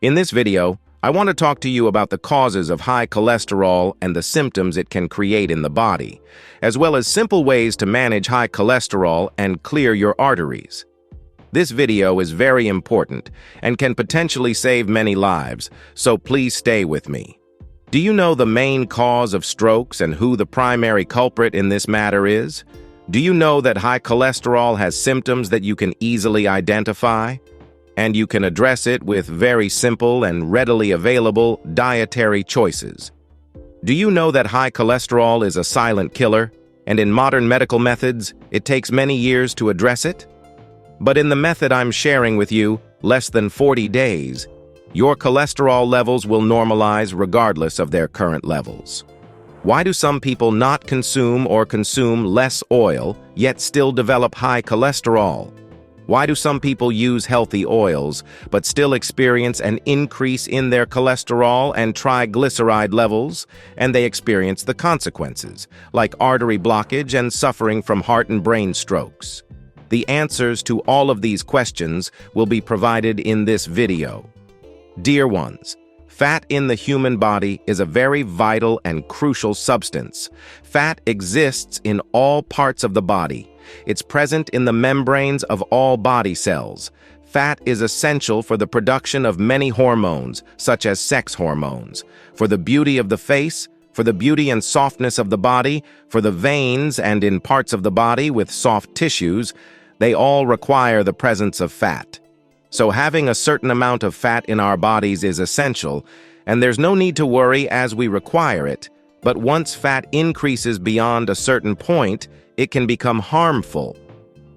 In this video, I want to talk to you about the causes of high cholesterol and the symptoms it can create in the body, as well as simple ways to manage high cholesterol and clear your arteries. This video is very important and can potentially save many lives, so please stay with me. Do you know the main cause of strokes and who the primary culprit in this matter is? Do you know that high cholesterol has symptoms that you can easily identify? And you can address it with very simple and readily available dietary choices. Do you know that high cholesterol is a silent killer, and in modern medical methods, it takes many years to address it? But in the method I'm sharing with you, less than 40 days, your cholesterol levels will normalize regardless of their current levels. Why do some people not consume or consume less oil, yet still develop high cholesterol? Why do some people use healthy oils, but still experience an increase in their cholesterol and triglyceride levels, and they experience the consequences, like artery blockage and suffering from heart and brain strokes? The answers to all of these questions will be provided in this video. Dear ones, fat in the human body is a very vital and crucial substance. Fat exists in all parts of the body. It's present in the membranes of all body cells. Fat is essential for the production of many hormones, such as sex hormones, for the beauty of the face, for the beauty and softness of the body, for the veins and in parts of the body with soft tissues. They all require the presence of fat. So having a certain amount of fat in our bodies is essential, and there's no need to worry as we require it. But once fat increases beyond a certain point, it can become harmful.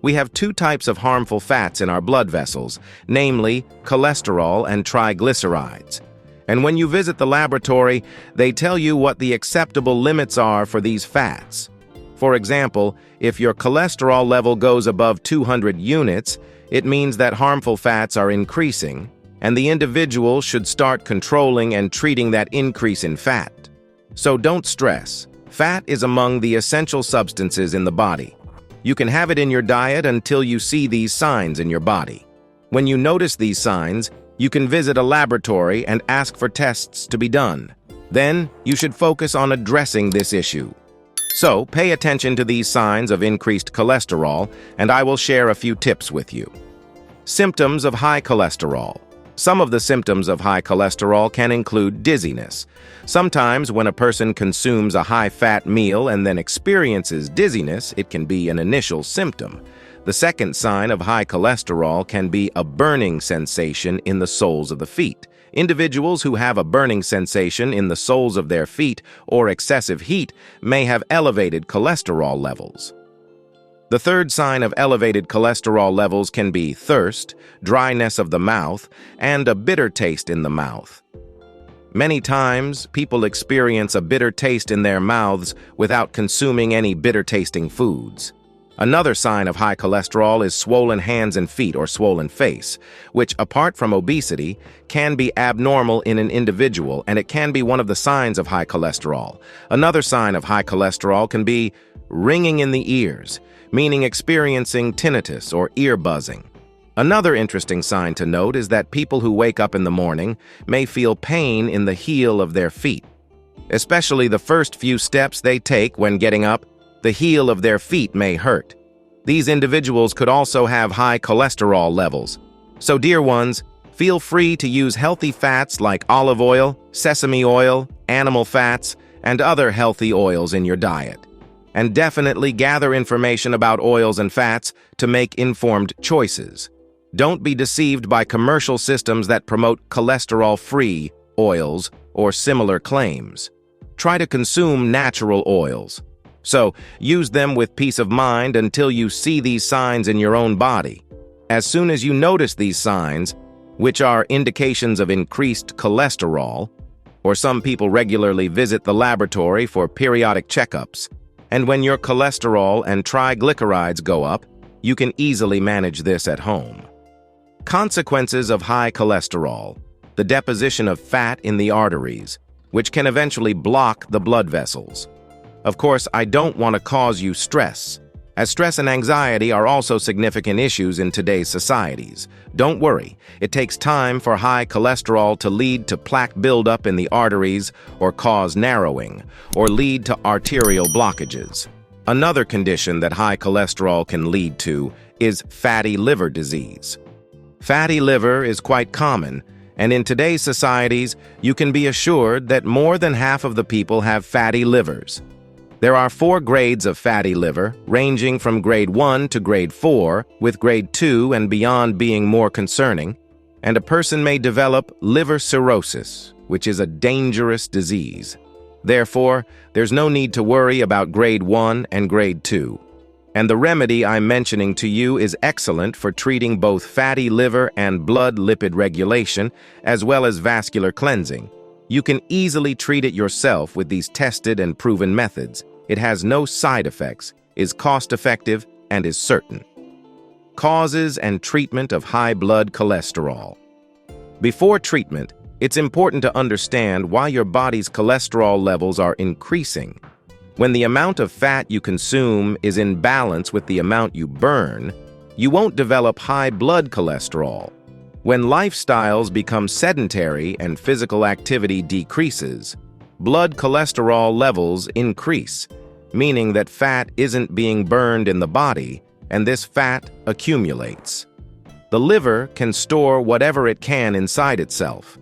We have two types of harmful fats in our blood vessels, namely cholesterol and triglycerides. And when you visit the laboratory, they tell you what the acceptable limits are for these fats. For example, if your cholesterol level goes above 200 units, it means that harmful fats are increasing, and the individual should start controlling and treating that increase in fat. So don't stress. Fat is among the essential substances in the body. You can have it in your diet until you see these signs in your body. When you notice these signs, you can visit a laboratory and ask for tests to be done. Then, you should focus on addressing this issue. So, pay attention to these signs of increased cholesterol, and I will share a few tips with you. Symptoms of high cholesterol. Some of the symptoms of high cholesterol can include dizziness. Sometimes when a person consumes a high-fat meal and then experiences dizziness, it can be an initial symptom. The second sign of high cholesterol can be a burning sensation in the soles of the feet. Individuals who have a burning sensation in the soles of their feet or excessive heat may have elevated cholesterol levels. The third sign of elevated cholesterol levels can be thirst, dryness of the mouth, and a bitter taste in the mouth. Many times, people experience a bitter taste in their mouths without consuming any bitter-tasting foods. Another sign of high cholesterol is swollen hands and feet or swollen face, which, apart from obesity, can be abnormal in an individual, and it can be one of the signs of high cholesterol. Another sign of high cholesterol can be ringing in the ears, meaning experiencing tinnitus or ear buzzing. Another interesting sign to note is that people who wake up in the morning may feel pain in the heel of their feet. Especially the first few steps they take when getting up, the heel of their feet may hurt. These individuals could also have high cholesterol levels. So dear ones, feel free to use healthy fats like olive oil, sesame oil, animal fats, and other healthy oils in your diet. And definitely gather information about oils and fats to make informed choices. Don't be deceived by commercial systems that promote cholesterol-free oils or similar claims. Try to consume natural oils. So, use them with peace of mind until you see these signs in your own body. As soon as you notice these signs, which are indications of increased cholesterol, or some people regularly visit the laboratory for periodic checkups, and when your cholesterol and triglycerides go up, you can easily manage this at home. Consequences of high cholesterol: the deposition of fat in the arteries, which can eventually block the blood vessels. Of course, I don't want to cause you stress, as stress and anxiety are also significant issues in today's societies. Don't worry, it takes time for high cholesterol to lead to plaque buildup in the arteries or cause narrowing, or lead to arterial blockages. Another condition that high cholesterol can lead to is fatty liver disease. Fatty liver is quite common, and in today's societies, you can be assured that more than half of the people have fatty livers. There are 4 grades of fatty liver, ranging from grade 1 to grade 4, with grade 2 and beyond being more concerning, and a person may develop liver cirrhosis, which is a dangerous disease. Therefore, there's no need to worry about grade 1 and grade 2. And the remedy I'm mentioning to you is excellent for treating both fatty liver and blood lipid regulation, as well as vascular cleansing. You can easily treat it yourself with these tested and proven methods. It has no side effects, is cost-effective, and is certain. Causes and treatment of high blood cholesterol. Before treatment, it's important to understand why your body's cholesterol levels are increasing. When the amount of fat you consume is in balance with the amount you burn, you won't develop high blood cholesterol. When lifestyles become sedentary and physical activity decreases, blood cholesterol levels increase, meaning that fat isn't being burned in the body, and this fat accumulates. The liver can store whatever it can inside itself,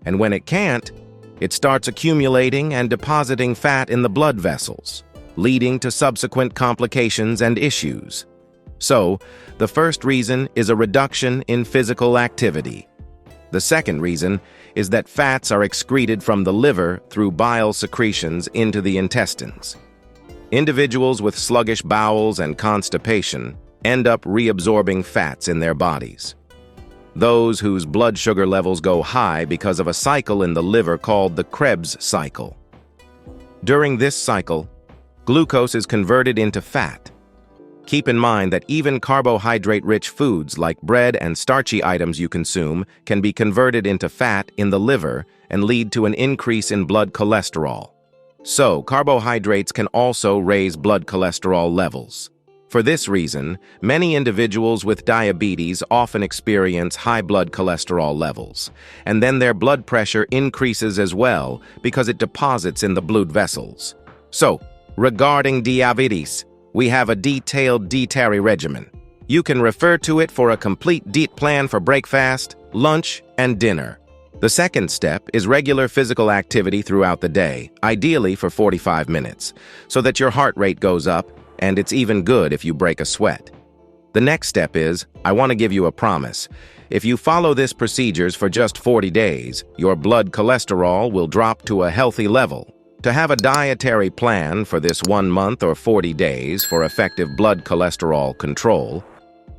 and when it can't, it starts accumulating and depositing fat in the blood vessels, leading to subsequent complications and issues. So, the first reason is a reduction in physical activity. The second reason is that fats are excreted from the liver through bile secretions into the intestines. Individuals with sluggish bowels and constipation end up reabsorbing fats in their bodies. Those whose blood sugar levels go high because of a cycle in the liver called the Krebs cycle. During this cycle, glucose is converted into fat. Keep in mind that even carbohydrate-rich foods like bread and starchy items you consume can be converted into fat in the liver and lead to an increase in blood cholesterol. So, carbohydrates can also raise blood cholesterol levels. For this reason, many individuals with diabetes often experience high blood cholesterol levels, and then their blood pressure increases as well because it deposits in the blood vessels. So, regarding diabetes, we have a detailed dietary regimen. You can refer to it for a complete diet plan for breakfast, lunch, and dinner. The second step is regular physical activity throughout the day, ideally for 45 minutes, so that your heart rate goes up, and it's even good if you break a sweat. The next step is, I want to give you a promise. If you follow this procedures for just 40 days, your blood cholesterol will drop to a healthy level. To have a dietary plan for this 1 month or 40 days for effective blood cholesterol control,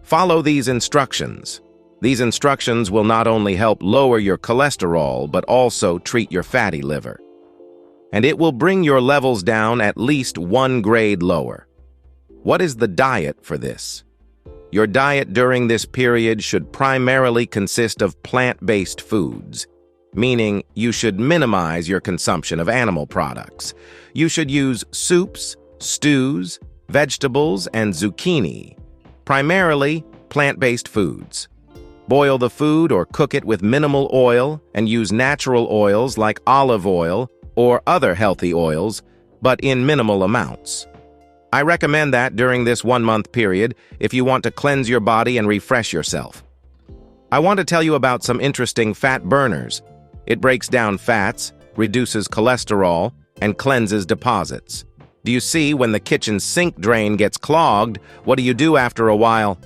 follow these instructions. These instructions will not only help lower your cholesterol, but also treat your fatty liver. And it will bring your levels down at least 1 grade lower. What is the diet for this? Your diet during this period should primarily consist of plant-based foods, meaning you should minimize your consumption of animal products. You should use soups, stews, vegetables, and zucchini, primarily plant-based foods. Boil the food or cook it with minimal oil and use natural oils like olive oil or other healthy oils, but in minimal amounts. I recommend that during this 1-month period if you want to cleanse your body and refresh yourself. I want to tell you about some interesting fat burners. It breaks down fats, reduces cholesterol, and cleanses deposits. Do you see when the kitchen sink drain gets clogged, what do you do after a while?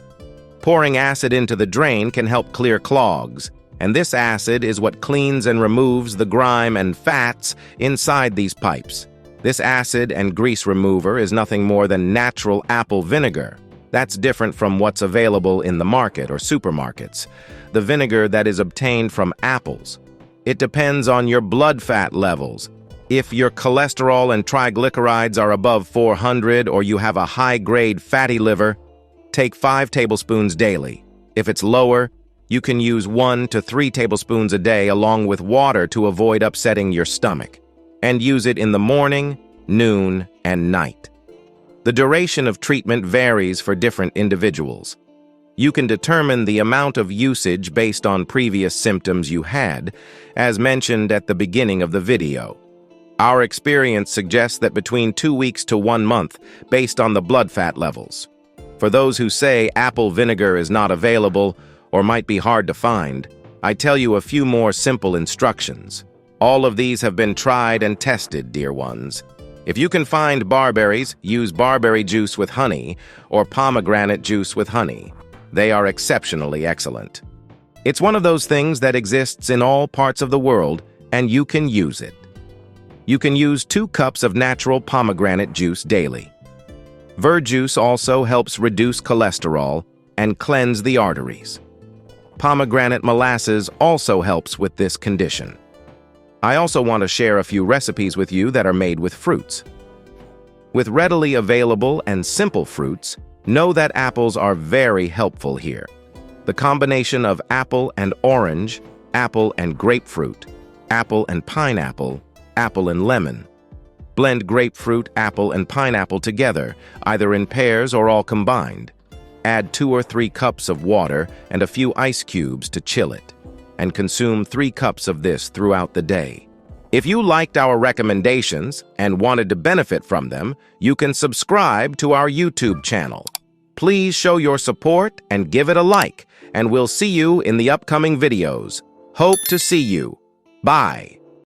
Pouring acid into the drain can help clear clogs, and this acid is what cleans and removes the grime and fats inside these pipes. This acid and grease remover is nothing more than natural apple vinegar. That's different from what's available in the market or supermarkets, the vinegar that is obtained from apples. It depends on your blood fat levels. If your cholesterol and triglycerides are above 400 or you have a high-grade fatty liver, take 5 tablespoons daily. If it's lower, you can use 1 to 3 tablespoons a day along with water to avoid upsetting your stomach. And use it in the morning, noon, and night. The duration of treatment varies for different individuals. You can determine the amount of usage based on previous symptoms you had, as mentioned at the beginning of the video. Our experience suggests that between 2 weeks to 1 month, based on the blood fat levels. For those who say apple vinegar is not available or might be hard to find, I tell you a few more simple instructions. All of these have been tried and tested, dear ones. If you can find barberries, use barberry juice with honey or pomegranate juice with honey. They are exceptionally excellent. It's one of those things that exists in all parts of the world, and you can use it. You can use 2 cups of natural pomegranate juice daily. Verjuice also helps reduce cholesterol and cleanse the arteries. Pomegranate molasses also helps with this condition. I also want to share a few recipes with you that are made with fruits. With readily available and simple fruits, know that apples are very helpful here. The combination of apple and orange, apple and grapefruit, apple and pineapple, apple and lemon. Blend grapefruit, apple, and pineapple together, either in pairs or all combined. Add 2 or 3 cups of water and a few ice cubes to chill it, and consume 3 cups of this throughout the day. If you liked our recommendations and wanted to benefit from them, you can subscribe to our YouTube channel. Please show your support and give it a like, and we'll see you in the upcoming videos. Hope to see you. Bye.